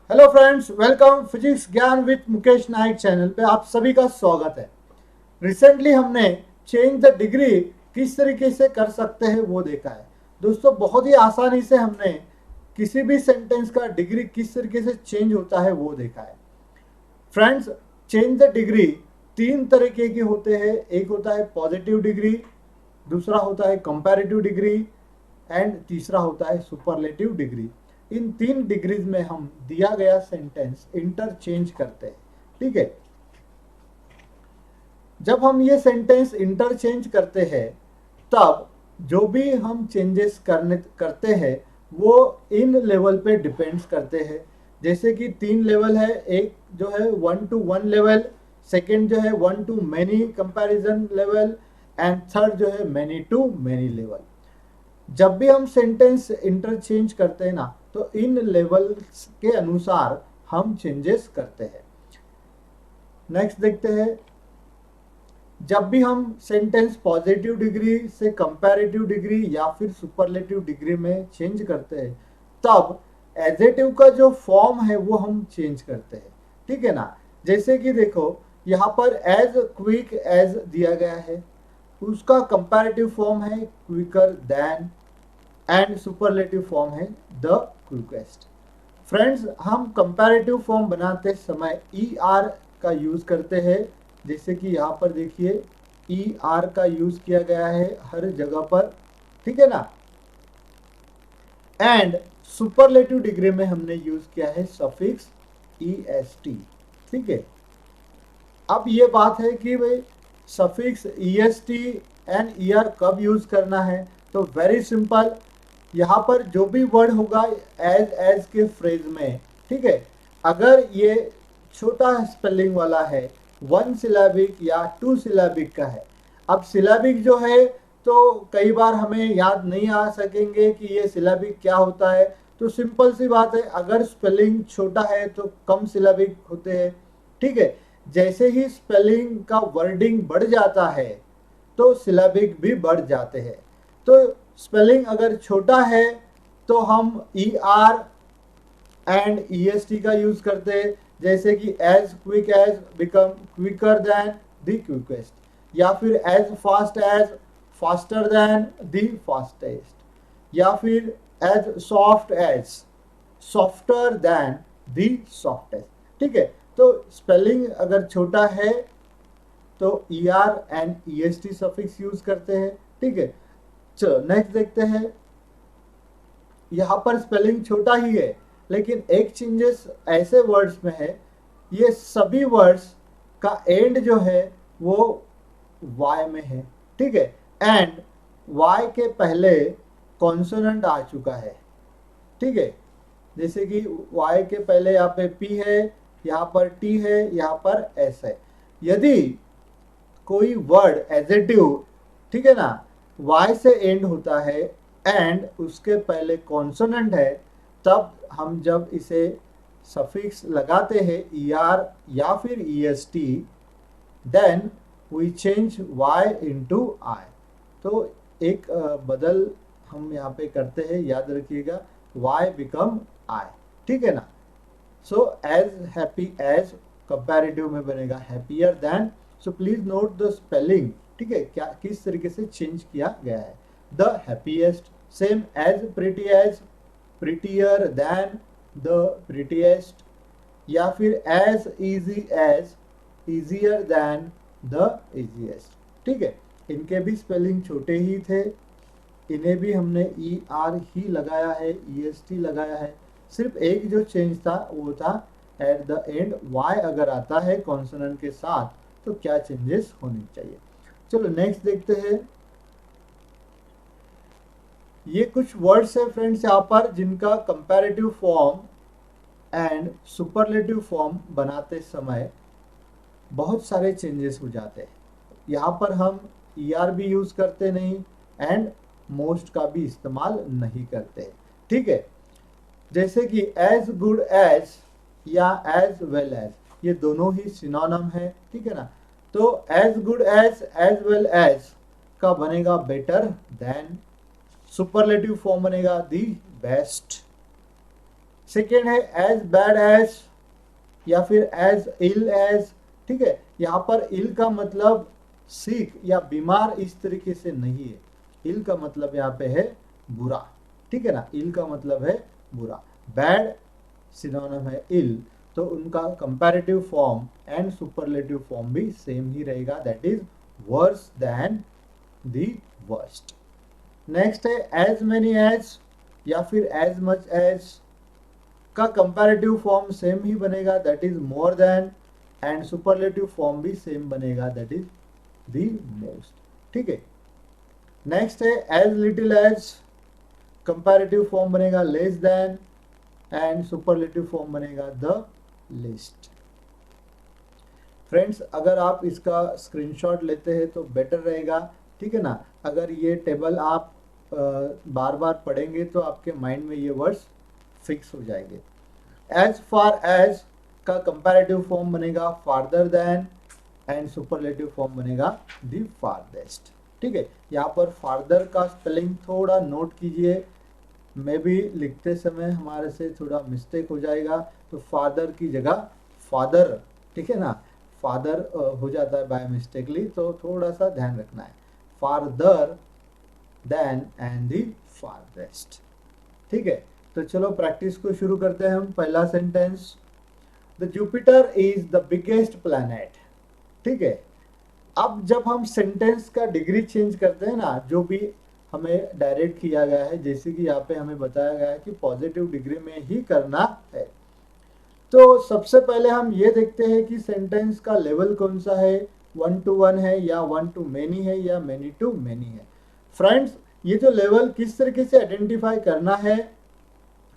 Hello friends, welcome physics ज्ञान with Mukesh Naik channel पे आप सभी का स्वागत है। रिसेंटली हमने चेंज द डिग्री किस तरीके से कर सकते हैं वो देखा है। दोस्तों, बहुत ही आसानी से हमने किसी भी सेंटेंस का डिग्री किस तरीके से चेंज होता है वो देखा है। फ्रेंड्स, चेंज द डिग्री तीन तरीके के होते हैं। एक होता है पॉजिटिव डिग्री, दूसरा होता है कंपैरेटिव डिग्री एंड तीसरा होता है सुपरलेटिव डिग्री। इन तीन डिग्रीज में हम दिया गया सेंटेंस इंटरचेंज करते हैं। ठीक है। जब हम ये सेंटेंस इंटरचेंज करते हैं तब जो भी हम चेंजेस करते हैं वो इन लेवल पे डिपेंड्स करते हैं। जैसे कि तीन लेवल है। एक जो है 1 to 1 लेवल, सेकंड जो है 1 to many comparison level and third जो है मैनी टू मैनी लेवल। जब भी हम सेंटेंस इंटरचेंज करते हैं ना, तो इन लेवल्स के अनुसार हम चेंजेस करते हैं। नेक्स्ट देखते हैं। जब भी हम सेंटेंस पॉजिटिव डिग्री से कंपैरेटिव डिग्री या फिर सुपरलेटिव डिग्री में चेंज करते हैं तब एडजेक्टिव का जो फॉर्म है वो हम चेंज करते हैं। ठीक है ना। जैसे कि देखो, यहाँ पर एज क्विक एज दिया गया है, उसका कंपैरेटिव फॉर्म है quicker than and superlative form है द क्विकेस्ट। फ्रेंड्स, हम कंपैरेटिव फॉर्म बनाते समय ई आर का यूज करते हैं। जैसे कि यहाँ पर देखिए, ई आर का यूज किया गया है हर जगह पर। ठीक है ना। एंड सुपरलेटिव डिग्री में हमने यूज किया है सफिक्स ई एस टी। ठीक है। अब ये बात है कि भाई suffix E S T and E R कब यूज करना है, तो वेरी सिंपल। यहाँ पर जो भी वर्ड होगा एज के फ्रेज में, ठीक है, अगर ये छोटा स्पेलिंग वाला है, 1 सिलेबिक या 2 सिलेबिक का है। अब सिलेबिक जो है तो कई बार हमें याद नहीं आ सकेंगे कि ये सिलेबिक क्या होता है। तो सिंपल सी बात है, अगर स्पेलिंग छोटा है तो कम सिलेबिक होते हैं। ठीक है। जैसे ही स्पेलिंग का वर्डिंग बढ़ जाता है तो सिलेबिक भी बढ़ जाते हैं। तो स्पेलिंग अगर छोटा है तो हम E R and E S T का यूज करते हैं। जैसे कि as quick as become quicker than the quickest, या फिर as faster than the fastest, या फिर as softer than the softest. ठीक है। तो स्पेलिंग अगर छोटा है तो E R and E S T suffix use करते हैं। ठीक है। चलो नेक्स्ट देखते हैं। यहाँ पर स्पेलिंग छोटा ही है, लेकिन एक चेंजेस ऐसे वर्ड्स में है, ये सभी वर्ड्स का एंड जो है वो वाई में है। ठीक है। एंड वाई के पहले कॉन्सोनेंट आ चुका है। ठीक है। जैसे कि वाई के पहले यहाँ पे पी है, यहाँ पर टी है, यहाँ पर एस है। यदि कोई वर्ड एडजेक्टिव, ठीक है ना, वाई से एंड होता है एंड उसके पहले कॉन्सोनेंट है, तब हम जब इसे सफिक्स लगाते हैं ई आर या फिर E S T, then we change Y into I. तो एक बदल हम यहाँ पे करते हैं, याद रखिएगा, वाई बिकम आई। ठीक है ना। So as happy as comparative में बनेगा happier than. So please note the spelling. ठीक है, क्या किस तरीके से चेंज किया गया है। The happiest, same as prettier than the prettiest, या फिर as easy as easier than the easiest. ठीक है। इनके भी स्पेलिंग छोटे ही थे, इन्हें भी हमने ई आर ही लगाया है, ई एस टी लगाया है। सिर्फ एक जो चेंज था वो था एट द एंड वाई अगर आता है कॉन्सोनेंट के साथ तो क्या चेंजेस होने चाहिए। चलो नेक्स्ट देखते हैं। ये कुछ वर्ड्स है फ्रेंड्स यहाँ पर जिनका comparative form and superlative form बनाते समय बहुत सारे चेंजेस हो जाते हैं। यहाँ पर हम ई आर भी यूज करते नहीं एंड मोस्ट का भी इस्तेमाल नहीं करते। ठीक है। जैसे कि एज गुड एज या एज वेल एज, ये दोनों ही सिनोनिम है। ठीक है ना। तो as good as well as का बनेगा बेटर देन, सुपरलेटिव फॉर्म बनेगा दी बेस्ट। सेकेंड है एज बैड एज या फिर एज इल एज, ठीक है। यहाँ पर इल का मतलब सिक या बीमार इस तरीके से नहीं है, इल का मतलब यहाँ पे है बुरा, ठीक है ना, इल का मतलब है बुरा। बैड सिनोनिम है इल, तो उनका comparative form and superlative form भी सेम ही रहेगा, that is worse than the worst. Next है एज मेनी एज या फिर एज मच एज का कंपैरेटिव फॉर्म सेम ही बनेगा, that is more than, and superlative form भी सेम बनेगा, दैट इज दी मोस्ट, ठीक है। नेक्स्ट है as little as, comparative form बनेगा less than, and superlative form बनेगा द लिस्ट। फ्रेंड्स अगर आप इसका स्क्रीनशॉट लेते हैं तो बेटर रहेगा, ठीक है ना। अगर ये टेबल आप बार बार पढ़ेंगे तो आपके माइंड में ये वर्ड्स फिक्स हो जाएंगे। एज फार एज का कंपैरेटिव फॉर्म बनेगा farther than, and superlative form बनेगा दी फारदेस्ट, ठीक है। यहाँ पर फार्दर का स्पेलिंग थोड़ा नोट कीजिए, मे भी लिखते समय हमारे से थोड़ा मिस्टेक हो जाएगा, तो फादर की जगह फादर, ठीक है ना, फादर हो जाता है बाय मिस्टेकली, तो थोड़ा सा ध्यान रखना है, farther than and the farthest, ठीक है। तो चलो प्रैक्टिस को शुरू करते हैं हम। पहला sentence, the Jupiter is the biggest planet, ठीक है। अब जब हम सेंटेंस का डिग्री चेंज करते हैं ना, जो भी हमें डायरेक्ट किया गया है, जैसे कि यहाँ पे हमें बताया गया है कि पॉजिटिव डिग्री में ही करना है, तो सबसे पहले हम ये देखते हैं कि सेंटेंस का लेवल कौन सा है, 1 to 1 है या 1 to many है या many to many है। फ्रेंड्स ये जो लेवल किस तरीके से आइडेंटिफाई करना है,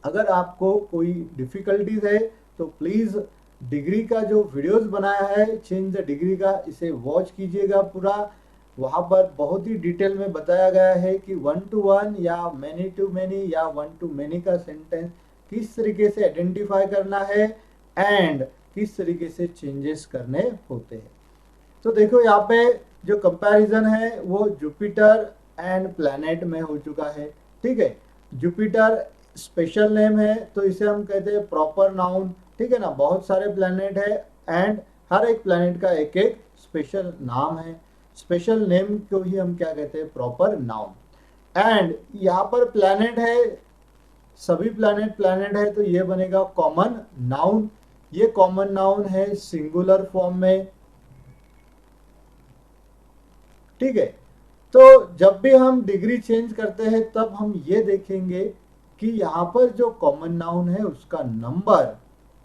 अगर आपको कोई डिफिकल्टीज है तो प्लीज डिग्री का जो वीडियोस बनाया है चेंज द डिग्री का, इसे वॉच कीजिएगा पूरा। वहां पर बहुत ही डिटेल में बताया गया है कि 1 to 1 या many to many या 1 to many का सेंटेंस किस तरीके से आइडेंटिफाई करना है एंड किस तरीके से चेंजेस करने होते हैं। तो देखो यहाँ पे जो कंपैरिजन है वो जुपिटर एंड प्लैनेट में हो चुका है, ठीक है। जुपिटर स्पेशल नेम है तो इसे हम कहते हैं प्रॉपर नाउन, ठीक है ना। बहुत सारे प्लैनेट है एंड हर एक प्लैनेट का एक एक स्पेशल नाम है, स्पेशल नेम को ही हम क्या कहते हैं, प्रॉपर नाउन। एंड यहाँ पर प्लैनेट है, सभी प्लैनेट है, तो ये बनेगा कॉमन नाउन। ये कॉमन नाउन है सिंगुलर फॉर्म में, ठीक है। तो जब भी हम डिग्री चेंज करते हैं तब हम ये देखेंगे कि यहाँ पर जो कॉमन नाउन है उसका नंबर,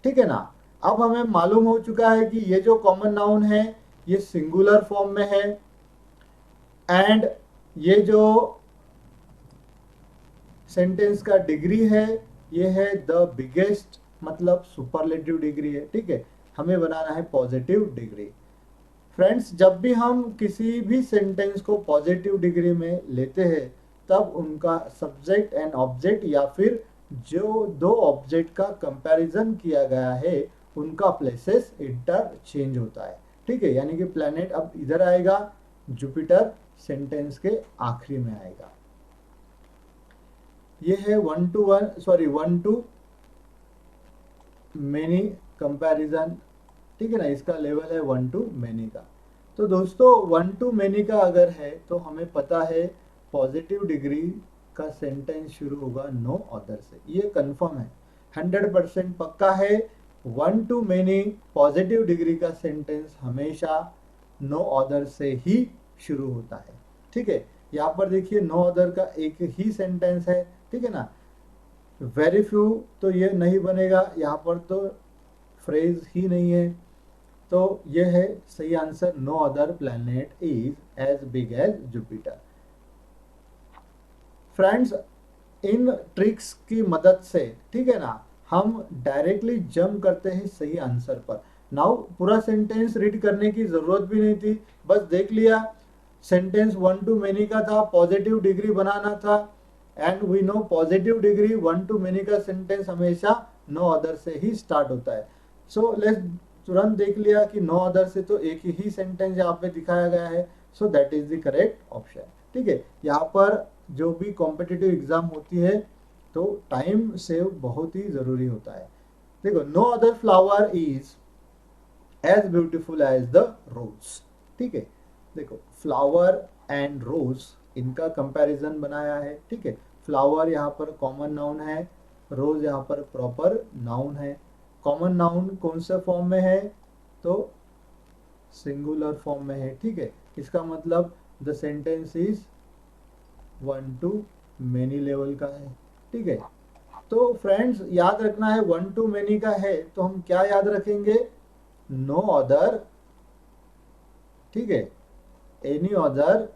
ठीक है ना। अब हमें मालूम हो चुका है कि ये जो कॉमन नाउन है ये सिंगुलर फॉर्म में है, एंड ये जो सेंटेंस का डिग्री है ये है द बिगेस्ट, मतलब सुपरलेटिव डिग्री है, ठीक है। हमें बनाना है पॉजिटिव डिग्री। फ्रेंड्स जब भी हम किसी भी सेंटेंस को पॉजिटिव डिग्री में लेते हैं तब उनका सब्जेक्ट एंड ऑब्जेक्ट या फिर जो दो ऑब्जेक्ट का कंपैरिजन किया गया है उनका प्लेसेस इंटरचेंज होता है, ठीक है। यानी कि प्लैनेट अब इधर आएगा, जुपिटर सेंटेंस के आखिरी में आएगा। ये है 1 to 1 to many कंपैरिजन, ठीक है ना। इसका लेवल है 1 to many का। तो दोस्तों 1 to many का अगर है तो हमें पता है पॉजिटिव डिग्री का सेंटेंस शुरू होगा नो अदर से, ये कंफर्म है, 100% पक्का है। 1 to many पॉजिटिव डिग्री का सेंटेंस हमेशा नो अदर से ही शुरू होता है, ठीक है। यहाँ पर देखिए नो अदर का एक ही सेंटेंस है, ठीक है ना। वेरी फ्यू तो ये नहीं बनेगा, यहाँ पर तो फ्रेज ही नहीं है, तो ये है सही answer, no other planet is as big as Jupiter. Friends इन ट्रिक्स की मदद से, ठीक है ना, हम डायरेक्टली जंप करते हैं सही आंसर पर। नाउ पूरा सेंटेंस रीड करने की जरूरत भी नहीं थी, बस देख लिया सेंटेंस 1 to many का था, पॉजिटिव डिग्री बनाना था, and we know positive degree 1 to many का सेंटेंस हमेशा नो अदर से ही स्टार्ट होता है। सो लेट्स तुरंत देख लिया कि नो अदर से तो एक ही सेंटेंस यहाँ पे दिखाया गया है, so that is the correct option, ठीक है। यहाँ पर जो भी कॉम्पिटिटिव एग्जाम होती है तो टाइम सेव बहुत ही ज़रूरी होता है। देखो, no other flower is as beautiful as the rose. ठीक है, देखो फ्लावर एंड रोज इनका कंपैरिजन बनाया है। ठीक है, फ्लावर यहाँ पर कॉमन नाउन है, रोज यहाँ पर प्रॉपर नाउन है। कॉमन नाउन कौन से फॉर्म में है, तो सिंगुलर फॉर्म में है। ठीक है, इसका मतलब the sentence is one to many level का है। ठीक है, तो फ्रेंड्स याद रखना है, वन टू मेनी का है तो हम क्या याद रखेंगे, नो अदर, ठीक है, एनी अदर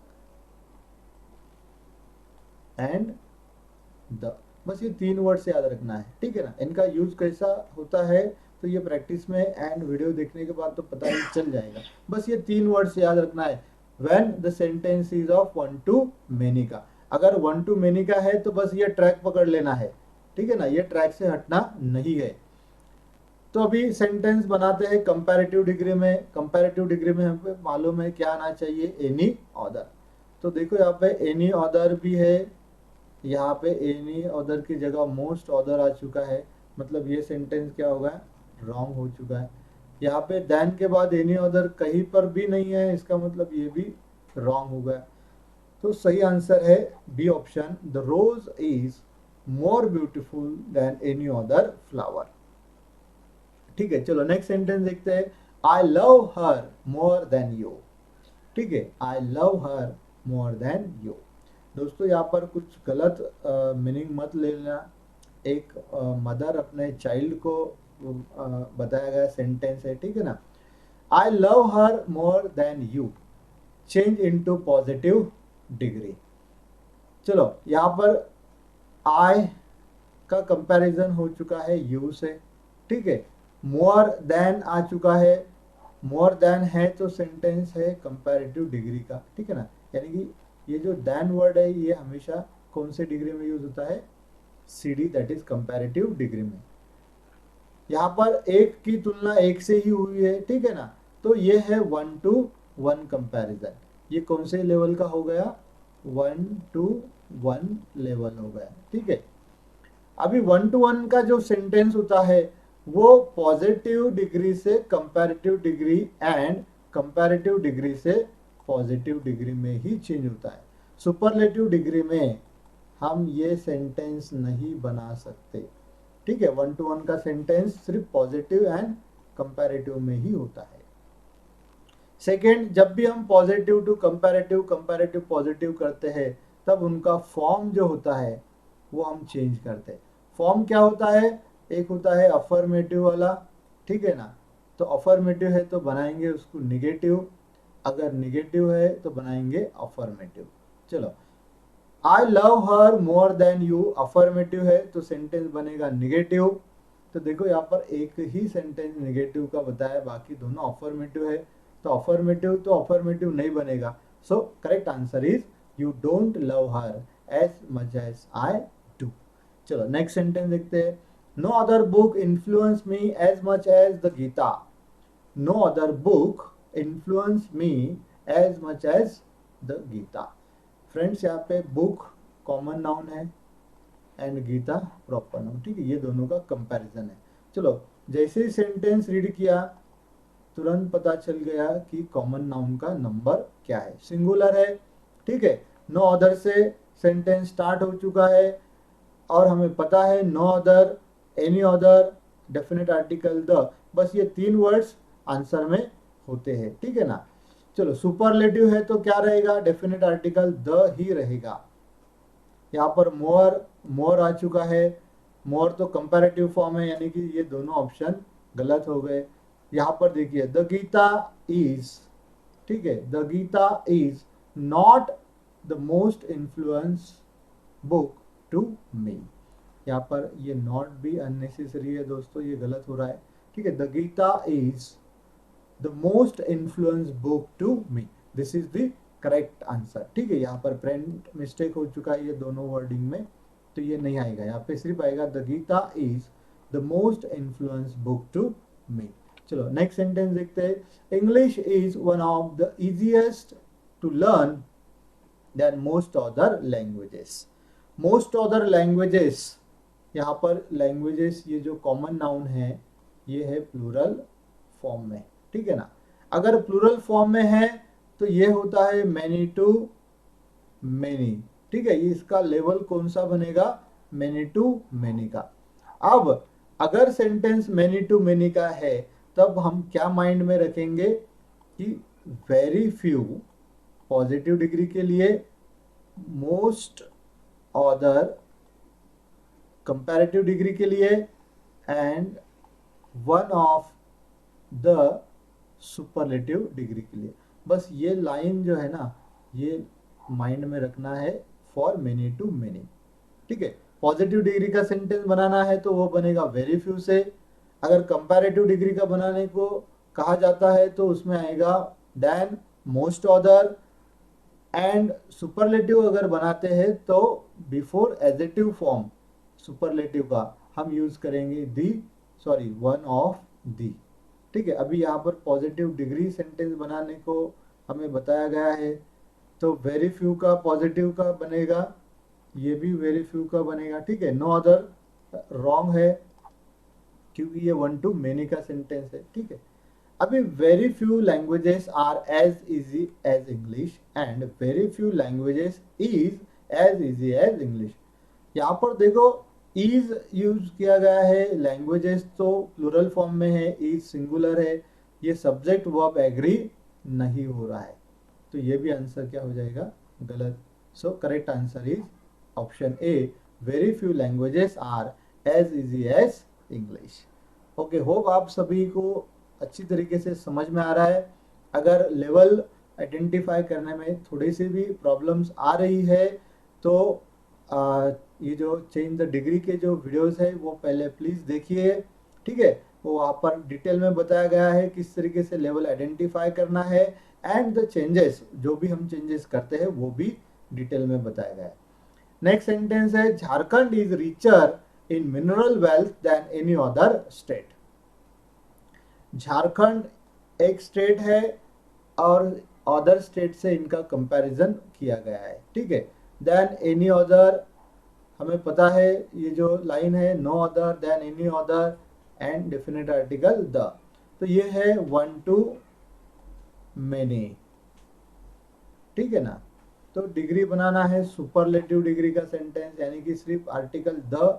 एंड द, बस ये तीन वर्ड से याद रखना है। ठीक है ना, इनका यूज कैसा होता है तो ये प्रैक्टिस में एंड वीडियो देखने के बाद तो पता ही चल जाएगा। बस ये तीन वर्ड से याद रखना है, when the sentence is of one to many का। अगर वन टू मेनी का है तो बस ये ट्रैक पकड़ लेना है। ठीक है ना, ये ट्रैक से हटना नहीं है। तो अभी सेंटेंस बनाते हैं कंपैरेटिव डिग्री में। कंपैरेटिव डिग्री में हमें मालूम है क्या आना चाहिए, एनी अदर। तो देखो यहाँ पे एनी अदर भी है, यहाँ पे एनी अदर की जगह मोस्ट अदर आ चुका है, मतलब ये सेंटेंस क्या होगा, रॉन्ग हो चुका है। यहाँ पे देन के बाद एनी अदर कहीं पर भी नहीं है, इसका मतलब ये भी रॉन्ग हो गया। तो सही आंसर है B option, the rose is more beautiful than any other flower. ठीक है, चलो नेक्स्ट सेंटेंस देखते हैं, I love her more than you. ठीक है, I love her more than you. दोस्तों यहाँ पर कुछ गलत मीनिंग मत लेना। एक मदर अपने चाइल्ड को बताया गया सेंटेंस है। ठीक है ना, आई love her more than you, change into positive degree. चलो यहाँ पर आई का कंपैरिजन हो चुका है यू से। ठीक है, मोर देन आ चुका है, मोर देन है तो सेंटेंस है कंपैरेटिव डिग्री का। ठीक है ना, यानी कि ये जो देन वर्ड है ये हमेशा कौन से डिग्री में यूज होता है, CD, that is comparative degree में। यहाँ पर एक की तुलना एक से ही हुई है। ठीक है ना, तो ये है वन टू वन कंपैरिजन। ये कौन से लेवल का हो गया, वन टू वन लेवल हो गया। ठीक है, अभी वन टू वन का जो सेंटेंस होता है वो पॉजिटिव डिग्री से comparative degree and comparative degree से पॉजिटिव डिग्री में ही चेंज होता है। सुपरलेटिव डिग्री में हम ये सेंटेंस नहीं बना सकते। ठीक है, वन टू वन का सेंटेंस सिर्फ पॉजिटिव एंड कंपैरेटिव में ही होता है। सेकेंड, जब भी हम positive to comparative, comparative positive करते हैं तब उनका फॉर्म जो होता है वो हम चेंज करते हैं। फॉर्म क्या होता है, एक होता है अफर्मेटिव वाला। ठीक है ना, तो अफर्मेटिव है तो बनाएंगे उसको निगेटिव, अगर निगेटिव है तो बनाएंगे अफर्मेटिव। चलो, आई love her more than you affirmative है तो सेंटेंस बनेगा निगेटिव। तो देखो यहाँ पर एक ही सेंटेंस निगेटिव का बताया, बाकी दोनों अफर्मेटिव है, तो अफर्मेटिव नहीं बनेगा। So correct answer is you don't love her as much as I do. चलो नेक्स्ट सेंटेंस देखते हैं, no other book influence me as much as the Gita. No other book influence me as much as the Gita. Friends यहाँ पे book common noun है and Gita proper noun. ठीक है, ये दोनों का कंपैरिजन है। चलो, जैसे ही सेंटेंस रीड किया तुरंत पता चल गया कि कॉमन नाउन का नंबर क्या है, सिंगुलर है। ठीक है, नो अदर से सेंटेंस स्टार्ट हो चुका है और हमें पता है no other, any other, definite article the, बस ये तीन वर्ड्स आंसर में होते हैं। ठीक है ना, चलो सुपरलेटिव है तो क्या रहेगा, डेफिनेट आर्टिकल द ही रहेगा। यहाँ पर मोर, मोर आ चुका है, मोर तो कंपैरेटिव फॉर्म है, यानी कि ये दोनों ऑप्शन गलत हो गए। यहाँ पर देखिए द गीता इज, ठीक है, the Gita is not the most influence book to me. यहाँ पर ये नॉट भी अननेसेसरी है दोस्तों, ये गलत हो रहा है। ठीक है, the Gita is the most influence book to me, this is the correct answer. ठीक है, यहाँ पर प्रिंट मिस्टेक हो चुका है ये दोनों वर्डिंग में, तो ये नहीं आएगा, यहाँ पे सिर्फ आएगा the Gita is the most influence book to me. चलो नेक्स्ट सेंटेंस देखते हैं, English is one of the easiest to learn than most other languages. Most other languages यहाँ पर लैंग्वेजेस, ये जो कॉमन नाउन है ये है प्लूरल फॉर्म में, ठीक है ना। अगर प्लूरल फॉर्म में है तो ये होता है मैनी टू मैनी, ठीक है। ये इसका लेवल कौन सा बनेगा, मैनी टू मैनी का। अब अगर सेंटेंस मैनी टू मैनी का है तब हम क्या माइंड में रखेंगे कि वेरी फ्यू पॉजिटिव डिग्री के लिए, मोस्ट ऑदर कंपैरेटिव डिग्री के लिए, and one of the superlative degree के लिए। बस ये लाइन जो है ना, ये माइंड में रखना है फॉर मेनी टू मेनी, ठीक है। पॉजिटिव डिग्री का सेंटेंस बनाना है तो वो बनेगा वेरी फ्यू से। अगर कंपैरेटिव डिग्री का बनाने को कहा जाता है तो उसमें आएगा than, most other, and superlative अगर बनाते हैं तो बिफोर एडजेक्टिव फॉर्म सुपरलेटिव का हम यूज करेंगे दी, सॉरी वन ऑफ दी, ठीक है। अभी यहाँ पर पॉजिटिव डिग्री सेंटेंस बनाने को हमें बताया गया है, तो वेरी फ्यू का पॉजिटिव का बनेगा, ये भी वेरी फ्यू का बनेगा, ठीक है। नो अदर रॉन्ग है क्योंकि ये वन टू मेनी का सेंटेंस है, ठीक है। अभी very few languages are as easy as English and very few languages is as easy as English. यहाँ पर देखो इज यूज किया गया है, लैंग्वेजेस तो प्लूरल फॉर्म में है, इज सिंगुलर है, ये सब्जेक्ट वर्ब एग्री नहीं हो रहा है, तो ये भी आंसर क्या हो जाएगा, गलत। So correct answer is option A, very few languages are as easy as English. Okay, hope आप सभी को अच्छी तरीके से समझ में आ रहा है। अगर लेवल आइडेंटिफाई करने में थोड़ी सी भी प्रॉब्लम्स आ रही है तो ये जो चेंज द डिग्री के जो वीडियोस है वो पहले प्लीज़ देखिए, ठीक है। वो वहाँ पर डिटेल में बताया गया है किस तरीके से लेवल आइडेंटिफाई करना है, एंड द चेंजेस, जो भी हम चेंजेस करते हैं वो भी डिटेल में बताया गया है। नेक्स्ट सेंटेंस है, Jharkhand is richer in mineral wealth than any other state. Jharkhand एक स्टेट है और अदर स्टेट से इनका कंपैरिजन किया गया है, ठीक है। देन एनी अदर, हमें पता है ये जो लाइन है, no other than any other and definite article the, तो ये है वन टू मेनी, ठीक है ना। तो डिग्री बनाना है सुपरलेटिव डिग्री का सेंटेंस, यानी कि सिर्फ आर्टिकल द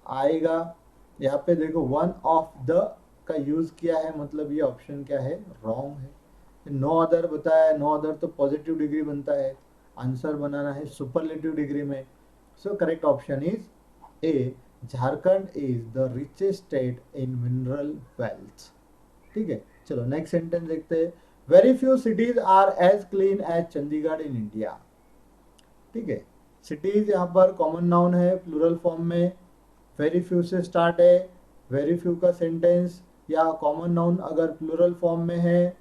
आएगा। यहाँ पे देखो वन ऑफ द का यूज किया है, मतलब ये ऑप्शन क्या है, रॉन्ग है। नो अदर बताया है, नो अदर तो पॉजिटिव डिग्री बनता है, आंसर बनाना है सुपरलेटिव डिग्री में। So correct option is A, Jharkhand is the richest state in mineral wealth, ठीक है। चलो नेक्स्ट सेंटेंस देखते हैं, very few cities are as clean as Chandigarh in India, ठीक है। सिटीज यहाँ पर कॉमन नाउन है प्लूरल फॉर्म में, वेरी फ्यू से स्टार्ट है, वेरी फ्यू का सेंटेंस या कॉमन नाउन अगर प्लूरल फॉर्म में है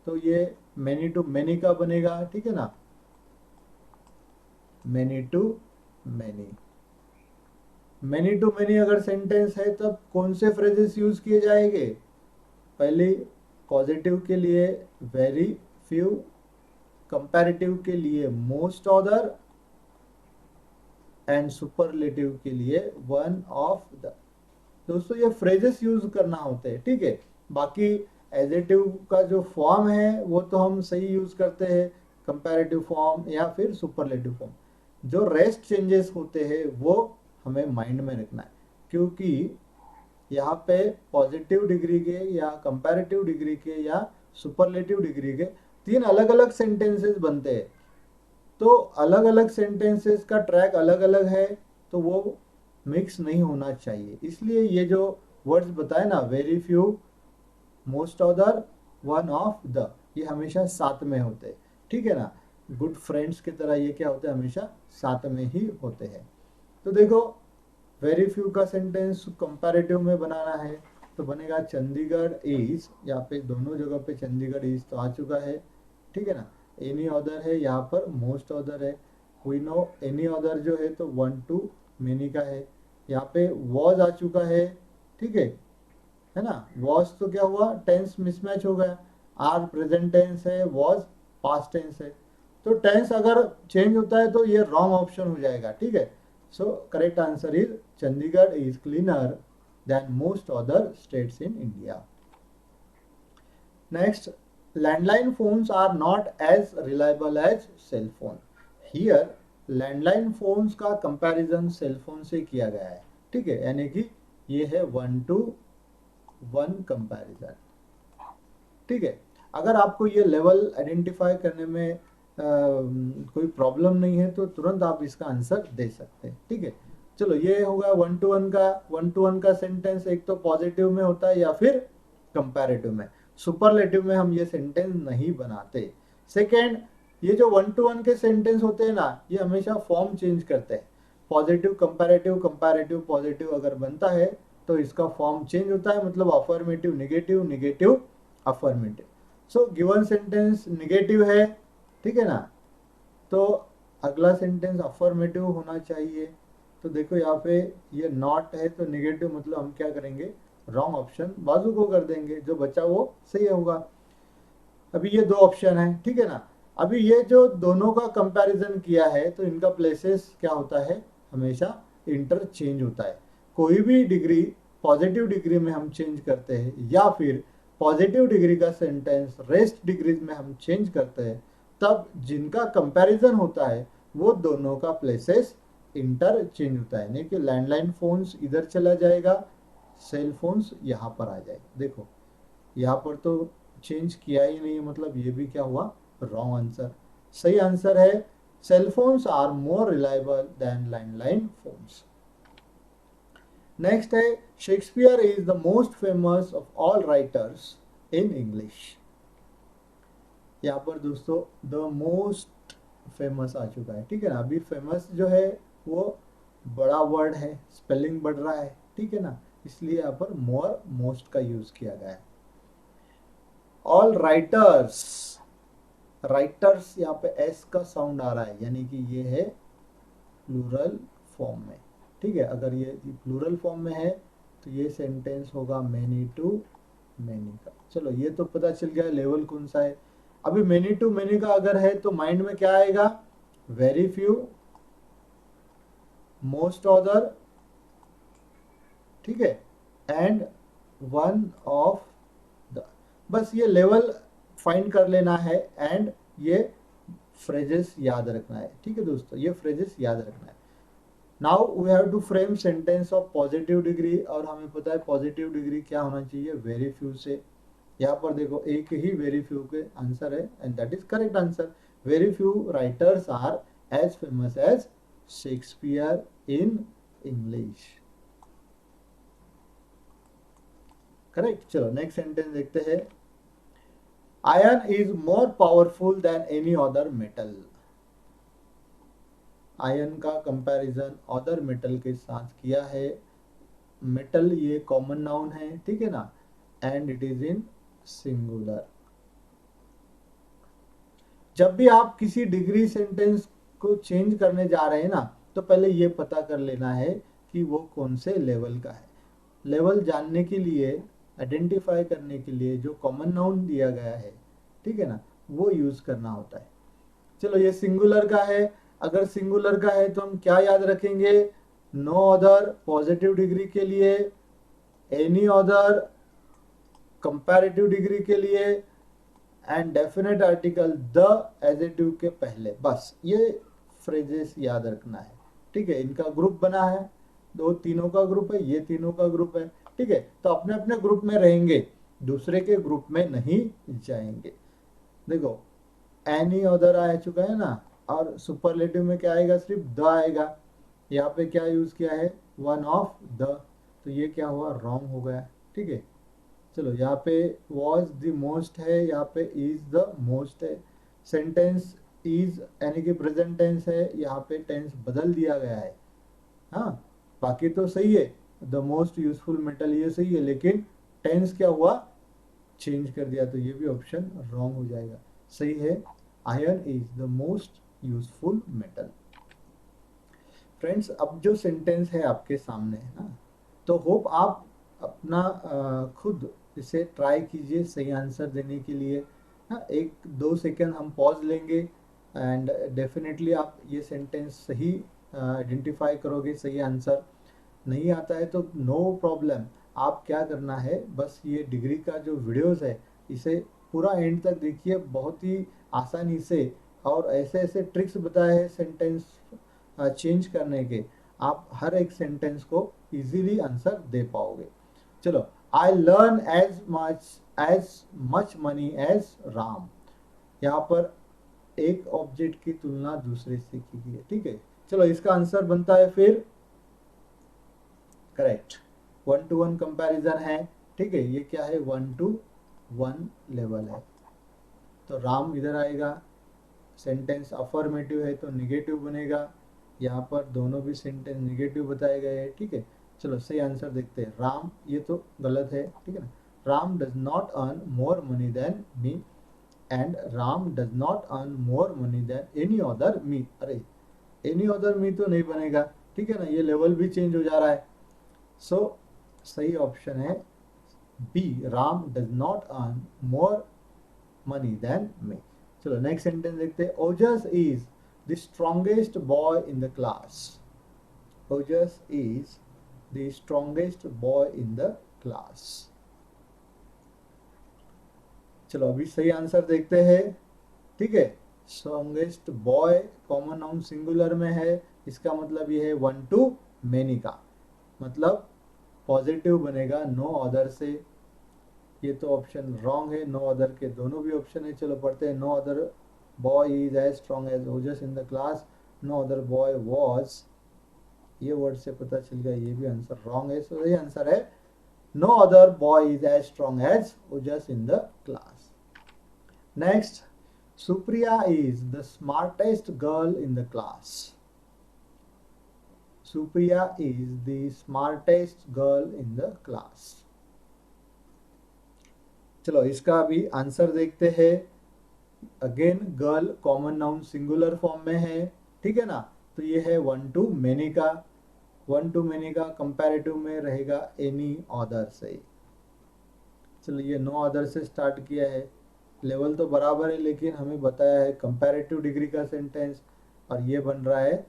तो ये मैनी टू मैनी का बनेगा, ठीक है ना, many to many. Many to many अगर सेंटेंस है तब कौन से फ्रेजेस यूज किए जाएंगे, पहले पॉजिटिव के लिए वेरी फ्यू, कंपैरेटिव के लिए मोस्ट ऑदर, एंड सुपरलेटिव के लिए वन ऑफ द। दोस्तों ये फ्रेजेस यूज करना होते हैं, ठीक है। बाकी एडजेक्टिव का जो फॉर्म है वो तो हम सही यूज करते हैं, कंपैरेटिव फॉर्म या फिर सुपरलेटिव फॉर्म। जो रेस्ट चेंजेस होते हैं वो हमें माइंड में रखना है, क्योंकि यहाँ पे पॉजिटिव डिग्री के या कंपैरेटिव डिग्री के या सुपरलेटिव डिग्री के तीन अलग अलग सेंटेंसेस बनते हैं, तो अलग अलग सेंटेंसेस का ट्रैक अलग अलग है, तो वो मिक्स नहीं होना चाहिए। इसलिए ये जो वर्ड्स बताए ना, very few, most other, one of the, ये हमेशा साथ में होते हैं, ठीक है ना। गुड फ्रेंड्स की तरह ये क्या होते हैं, हमेशा साथ में ही होते हैं। तो देखो वेरी फ्यू का सेंटेंस कंपैरेटिव में बनाना है तो बनेगा चंडीगढ़ इज, यहाँ पे दोनों जगह पे चंडीगढ़ इज तो आ चुका है, ठीक है ना। एनी अदर है, यहाँ पर मोस्ट अदर है। वी नो एनी अदर जो है तो वन टू मेनी का है, यहाँ पे वॉज आ चुका है, ठीक है ना। वॉज तो क्या हुआ, टेंस मिसमैच हो गया, आर प्रेजेंट टेंस है, वॉज पास्ट टेंस है, तो टेंस अगर चेंज होता है तो ये रॉन्ग ऑप्शन हो जाएगा, ठीक है। So correct answer is Chandigarh is cleaner than most other states in India. Next, landline phones are not as reliable as cell phone. Here landline phones का कंपैरिजन सेल फोन से किया गया है, ठीक है, यानी कि ये है 1-to-1 कंपैरिजन, ठीक है। अगर आपको ये लेवल आइडेंटिफाई करने में कोई प्रॉब्लम नहीं है तो तुरंत आप इसका आंसर दे सकते हैं, ठीक है। चलो ये होगा 1-to-1 का सेंटेंस, एक तो पॉजिटिव में होता है या फिर कंपैरेटिव में। सुपरलेटिव में हम ये सेंटेंस नहीं बनाते। सेकेंड, ये जो 1-to-1 के सेंटेंस होते हैं ना, ये हमेशा फॉर्म चेंज करते हैं। पॉजिटिव कंपैरेटिव, कंपैरेटिव पॉजिटिव अगर बनता है तो इसका फॉर्म चेंज होता है, मतलब affirmative negative, negative affirmative. So given sentence negative है, ठीक है ना, तो अगला सेंटेंस अफर्मेटिव होना चाहिए। तो देखो यहाँ पे ये नॉट है तो निगेटिव, मतलब हम क्या करेंगे, रॉन्ग ऑप्शन बाजू को कर देंगे, जो बचा वो सही होगा। अभी ये दो ऑप्शन है, ठीक है ना। अभी ये जो दोनों का कंपैरिजन किया है तो इनका प्लेसेस क्या होता है, हमेशा इंटरचेंज होता है। कोई भी डिग्री पॉजिटिव डिग्री में हम चेंज करते हैं या फिर पॉजिटिव डिग्री का सेंटेंस रेस्ट डिग्रीज में हम चेंज करते हैं, तब जिनका कंपैरिजन होता है वो दोनों का प्लेसेस इंटरचेंज होता है। यानी कि लैंडलाइन फोन्स इधर चला जाएगा, सेल फोन्स यहाँ पर आ जाएगा। देखो यहाँ पर तो चेंज किया ही नहीं है, मतलब ये भी क्या हुआ, रॉन्ग आंसर। सही आंसर है cell phones are more reliable than landline phones. Next है Shakespeare is the most famous of all writers in English. यहाँ पर दोस्तों द मोस्ट फेमस आ चुका है, ठीक है ना। अभी फेमस जो है वो बड़ा वर्ड है, स्पेलिंग बढ़ रहा है, ठीक है ना, इसलिए यहाँ पर मोर मोस्ट का यूज किया गया है। ऑल राइटर्स, राइटर्स यहाँ पे एस का साउंड आ रहा है, यानी कि ये है प्लूरल फॉर्म में, ठीक है। अगर ये प्लूरल फॉर्म में है तो ये सेंटेंस होगा मेनी टू मेनी का। चलो ये तो पता चल गया लेवल कौन सा है। अभी मेनी टू मेनी का अगर है तो माइंड में क्या आएगा, वेरी फ्यू, मोस्ट ऑदर, ठीक है, एंड वन ऑफ द। बस ये लेवल फाइंड कर लेना है एंड ये फ्रेजेस याद रखना है, ठीक है दोस्तों, ये फ्रेजेस याद रखना है। Now we have to frame sentence of positive degree, और हमें पता है पॉजिटिव डिग्री क्या होना चाहिए, वेरी फ्यू से। यहाँ पर देखो एक ही वेरी फ्यू के आंसर है and that is correct answer. Very few writers are as famous as Shakespeare in English. Correct. चलो नेक्स्ट सेंटेंस देखते हैं। Iron is more powerful than any other metal. Iron का कंपैरिजन अदर मेटल के साथ किया है। Metal ये common noun है, ठीक है ना, and it is in singular. जब भी आप किसी डिग्री सेंटेंस को चेंज करने जा रहे हैं ना, तो पहले ये पता कर लेना है कि वो कौन से लेवल का है। लेवल जानने के लिए, आइडेंटिफाई करने के लिए जो कॉमन नाउन दिया गया है, ठीक है ना, वो यूज करना होता है। चलो ये सिंगुलर का है, अगर सिंगुलर का है तो हम क्या याद रखेंगे, नो अदर पॉजिटिव डिग्री के लिए, एनी अदर कंपैरेटिव डिग्री के लिए, and definite article the adjective के पहले। बस ये फ्रेजेस याद रखना है, ठीक है। इनका ग्रुप बना है, दो तीनों का ग्रुप है, ये तीनों का ग्रुप है, ठीक है। तो अपने अपने ग्रुप में रहेंगे, दूसरे के ग्रुप में नहीं जाएंगे। देखो एनी अदर आ चुका है ना, और सुपरलेटिव में क्या आएगा, सिर्फ द आएगा। यहाँ पे क्या यूज किया है, वन ऑफ द, तो ये क्या हुआ, रॉन्ग हो गया, ठीक है। चलो यहाँ पे वॉज द मोस्ट है, यहाँ पे इज द मोस्ट है। सेंटेंस इज यानी कि प्रेजेंट टेंस है, यहाँ पे टेंस बदल दिया गया है। हाँ बाकी तो सही है, द मोस्ट यूजफुल मेटल ये सही है, लेकिन टेंस क्या हुआ, चेंज कर दिया, तो ये भी ऑप्शन रॉन्ग हो जाएगा। सही है iron is the most useful metal. Friends अब जो सेंटेंस है आपके सामने है ना, तो होप आप अपना खुद इसे ट्राई कीजिए सही आंसर देने के लिए। हाँ 1-2 सेकेंड हम पॉज लेंगे एंड डेफिनेटली आप ये सेंटेंस सही आइडेंटिफाई करोगे सही आंसर। नहीं आता है तो नो प्रॉब्लम, आप क्या करना है, बस ये डिग्री का जो वीडियोस है इसे पूरा एंड तक देखिए, बहुत ही आसानी से, और ऐसे ऐसे ट्रिक्स बताए हैं सेंटेंस चेंज करने के, आप हर एक सेंटेंस को इजीली आंसर दे पाओगे। चलो, I learn as much money as Ram. यहाँ पर एक ऑब्जेक्ट की तुलना दूसरे से की गई है, ठीक है। चलो, इसका आंसर बनता है फिर करेक्ट, 1 to 1 कंपैरिजन है, ठीक है। ये क्या है, 1 to 1 लेवल है, तो राम इधर आएगा। सेंटेंस अफर्मेटिव है तो निगेटिव बनेगा, यहाँ पर दोनों भी सेंटेंस निगेटिव बताए गए हैं, ठीक है। चलो, सही आंसर देखते हैं। राम, ये तो गलत है, ठीक है ना। Ram does not earn more money than me, and Ram does not earn more money than any other me. अरे, एनी अदर मी तो नहीं बनेगा, ठीक है ना, ये लेवल भी चेंज हो जा रहा है। सो सही ऑप्शन है B, Ram does not earn more money than me. चलो, नेक्स्ट सेंटेंस देखते हैं। Ojas is the strongest boy in the class. Ojas is the strongest boy in the class. चलो, अभी सही आंसर देखते हैं, ठीक है। Strongest boy common noun singular में है, इसका मतलब ये है 1 to many का, मतलब पॉजिटिव बनेगा नो अदर से। ये तो ऑप्शन रॉन्ग है, नो अदर के दोनों भी ऑप्शन है। चलो, पढ़ते हैं। No other boy is as strong as Ojas in the class, no other boy was, ये वर्ड से पता चल गया ये भी आंसर रॉन्ग है। सो ये आंसर है no other boy is as strong as Ojas in the class. Next, Supriya is the smartest girl in the class. Supriya is the smartest girl in the class. चलो, इसका भी आंसर देखते हैं। Again girl common noun singular form में है, ठीक है ना, तो ये है 1 to many का। 1 to many का कंपैरेटिव में रहेगा एनी अदर से। चलो, ये नो अदर से स्टार्ट किया है, लेवल तो बराबर है, लेकिन हमें बताया है कंपैरेटिव डिग्री का सेंटेंस, और ये बन रहा है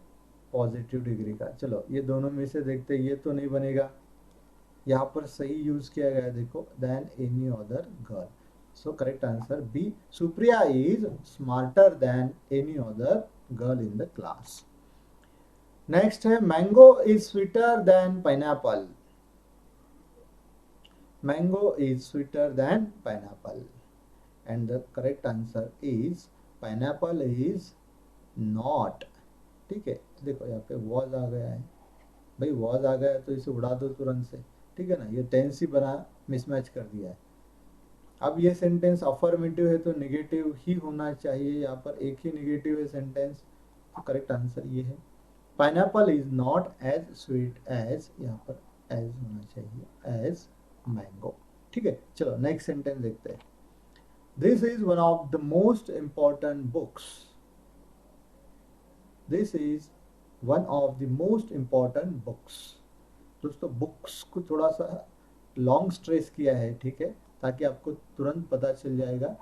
पॉजिटिव डिग्री का। चलो, ये दोनों में से देखते हैं, ये तो नहीं बनेगा, यहाँ पर सही यूज किया गया देखो, than any other girl. So correct answer B, Supriya is smarter than any other girl in the class. Next है, mango is sweeter than pineapple. Mango is sweeter than pineapple, and the correct answer is pineapple is not, ठीक है। देखो, यहाँ पे was आ गया है, भाई was आ गया है तो इसे उड़ा दो तुरंत से, ठीक है ना, ये टेंस ही बना मिसमैच कर दिया है। अब ये सेंटेंस अफर्मेटिव है तो नेगेटिव ही होना चाहिए, यहाँ पर एक ही नेगेटिव है सेंटेंस, तो करेक्ट आंसर ये है। Pineapple is not as sweet as, यहाँ पर एज होना चाहिए, एज मैंगो, ठीक है। चलो, नेक्स्ट सेंटेंस देखते हैं। This is one of the most important books. This is one of the most important books. दोस्तों, बुक्स को थोड़ा सा लॉन्ग स्ट्रेस किया है, ठीक है, ताकि आपको तुरंत पता चल जाएगा।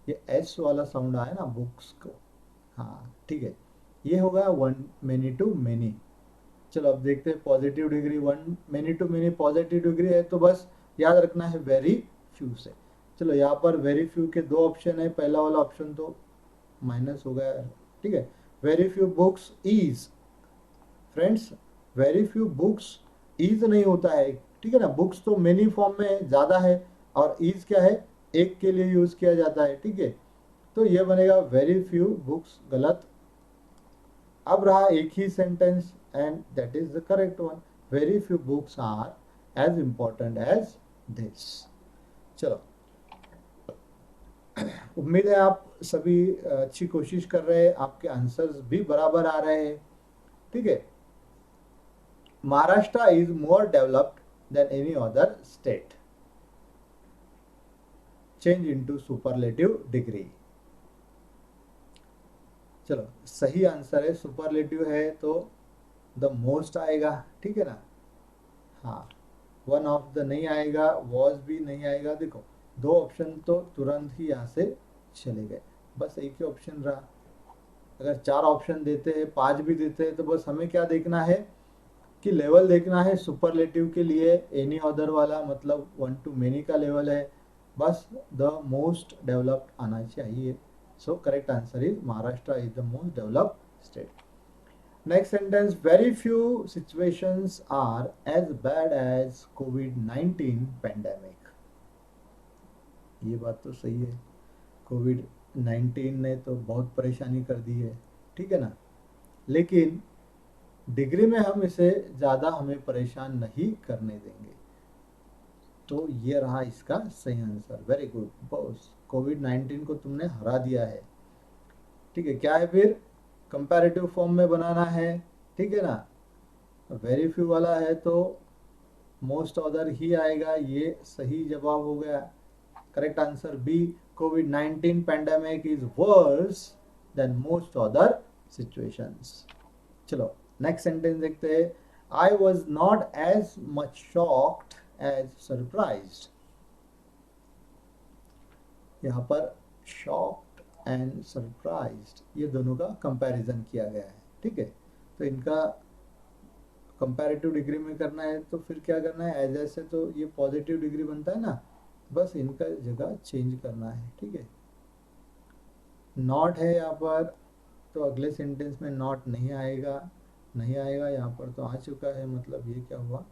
ये एस वाला साउंड आया ना बुक्स को, हाँ, ठीक है। ये होगा 1 many to many। चलो, अब देखते हैं positive degree. 1 many to many positive degree है, तो बस याद रखना है वेरी फ्यू से। चलो, यहाँ पर वेरी फ्यू के दो ऑप्शन है, पहला वाला ऑप्शन तो माइनस हो गया, ठीक है। Very few books is, friends, very few books is नहीं होता है, ठीक है ना, बुक्स तो मेनी फॉर्म में ज़्यादा है, और इज क्या है, एक के लिए यूज किया जाता है, ठीक है। तो ये बनेगा वेरी फ्यू बुक्स, गलत। अब रहा एक ही sentence, and that is the correct one, very few books are as important as this. चलो, उम्मीद है आप सभी अच्छी कोशिश कर रहे हैं, आपके आंसर्स भी बराबर आ रहे हैं, ठीक है। Maharashtra is more developed than any other state. Change into superlative degree. चलो, सही आंसर है, सुपरलेटिव है तो द मोस्ट आएगा, ठीक है ना। हाँ, वन ऑफ द नहीं आएगा, वॉज भी नहीं आएगा। देखो, दो ऑप्शन तो तुरंत ही यहाँ से चले गए, बस एक ही ऑप्शन रहा। अगर 4 ऑप्शन देते हैं, 5 भी देते हैं, तो बस हमें क्या देखना है कि लेवल देखना है। सुपरलेटिव के लिए एनी अदर वाला मतलब 1 to many का लेवल है, बस द मोस्ट डेवलप्ड आना चाहिए। So correct answer is Maharashtra is the most developed state. Next sentence, very few situations are as bad as कोविड-19 पेंडेमिक। ये बात तो सही है, कोविड-19 ने तो बहुत परेशानी कर दी है, ठीक है ना, लेकिन डिग्री में हम इसे ज़्यादा हमें परेशान नहीं करने देंगे। तो ये रहा इसका सही आंसर। वेरी गुड बॉस, कोविड-19 को तुमने हरा दिया है। ठीक है, क्या है फिर, कंपैरेटिव फॉर्म में बनाना है, ठीक है ना। वेरी फ्यू वाला है तो मोस्ट अदर ही आएगा, ये सही जवाब हो गया। करेक्ट आंसर बी, कोविड-19 pandemic is worse than most other situations. चलो नेक्स्ट सेंटेंस देखते हैं, I was not as much shocked as surprised. यहाँ पर शॉक्ड एंड सरप्राइज्ड ये दोनों का कंपैरिजन किया गया है, ठीक है। तो इनका कंपैरेटिव डिग्री में करना है तो फिर क्या करना है, एज ऐसे तो ये पॉजिटिव डिग्री बनता है ना, बस इनका जगह चेंज करना है, ठीक है। नॉट है यहाँ पर तो अगले सेंटेंस में नॉट नहीं आएगा, नहीं आएगा, यहाँ पर तो आ चुका है, मतलब ये क्या हुआ,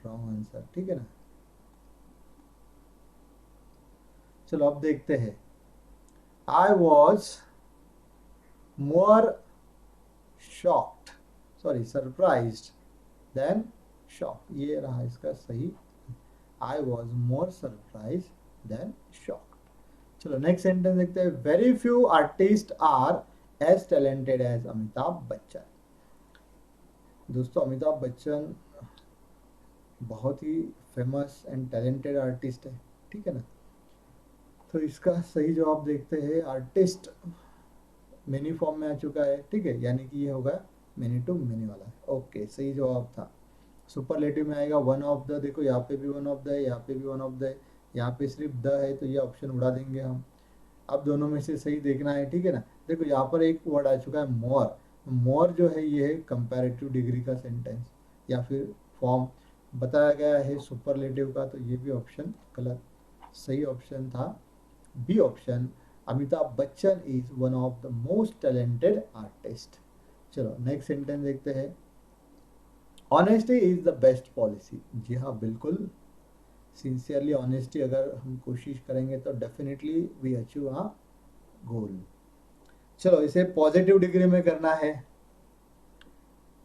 रॉन्ग आंसर, ठीक है ना। चलो अब देखते हैं, I was more shocked, sorry surprised than shocked, ये रहा इसका सही, I was more surprised than shocked. चलो नेक्स्ट सेंटेंस देखते हैं, very few artists are as talented as Amitabh Bachchan. दोस्तों अमिताभ बच्चन बहुत ही फेमस एंड टैलेंटेड आर्टिस्ट है, ठीक है ना। तो इसका सही जवाब देखते हैं, आर्टिस्ट मेनी फॉर्म में आ चुका है, ठीक है, यानी कि ये होगा मेनी टू मेनी वाला। ओके सही जवाब था। सुपरलेटिव में आएगा वन ऑफ द, देखो यहाँ पे भी वन ऑफ द है, यहाँ पे भी वन ऑफ द है, यहाँ पे सिर्फ द है, तो ये ऑप्शन उड़ा देंगे हम। अब दोनों में से सही देखना है, ठीक है ना। देखो यहाँ पर एक वर्ड आ चुका है मोर, मोर जो है ये है कंपैरेटिव डिग्री का सेंटेंस या फिर फॉर्म बताया गया है सुपरलेटिव का, तो ये भी ऑप्शन गलत। सही ऑप्शन था B option, Amitabh Bachchan is one of the most talented artist. चलो नेक्स्ट सेंटेंस देखते हैं, honesty is the best policy. जी हाँ बिल्कुल, सिंसियरली ऑनेस्टी अगर हम कोशिश करेंगे तो definitely we achieve a goal. चलो इसे पॉजिटिव डिग्री में करना है,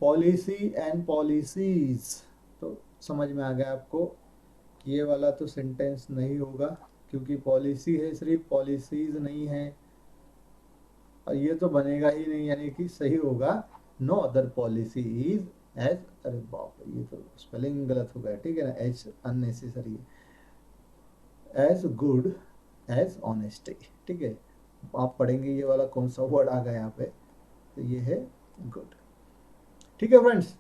पॉलिसी एंड पॉलिसीज, तो समझ में आ गया आपको, ये वाला तो सेंटेंस नहीं होगा क्योंकि पॉलिसी है सिर्फ, पॉलिसीज नहीं है, और ये तो बनेगा ही नहीं, यानी कि सही होगा no other policy is as, अरे बाप रे ये तो स्पेलिंग गलत हो गया, ठीक है ना, एच अननेसेसरी है, एज गुड एज ऑनेस्टी, ठीक है। आप पढ़ेंगे ये वाला कौन सा वर्ड आ गया यहाँ पे, तो ये है गुड, ठीक है फ्रेंड्स।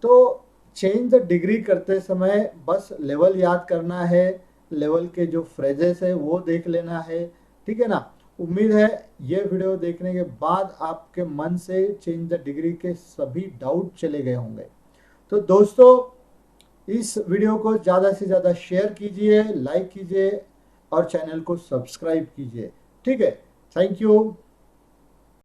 तो चेंज द डिग्री करते समय बस लेवल याद करना है, लेवल के जो फ्रेजेस है वो देख लेना है, ठीक है ना। उम्मीद है ये वीडियो देखने के बाद आपके मन से चेंज द डिग्री के सभी डाउट चले गए होंगे। तो दोस्तों इस वीडियो को ज़्यादा से ज़्यादा शेयर कीजिए, लाइक कीजिए और चैनल को सब्सक्राइब कीजिए, ठीक है। Thank you.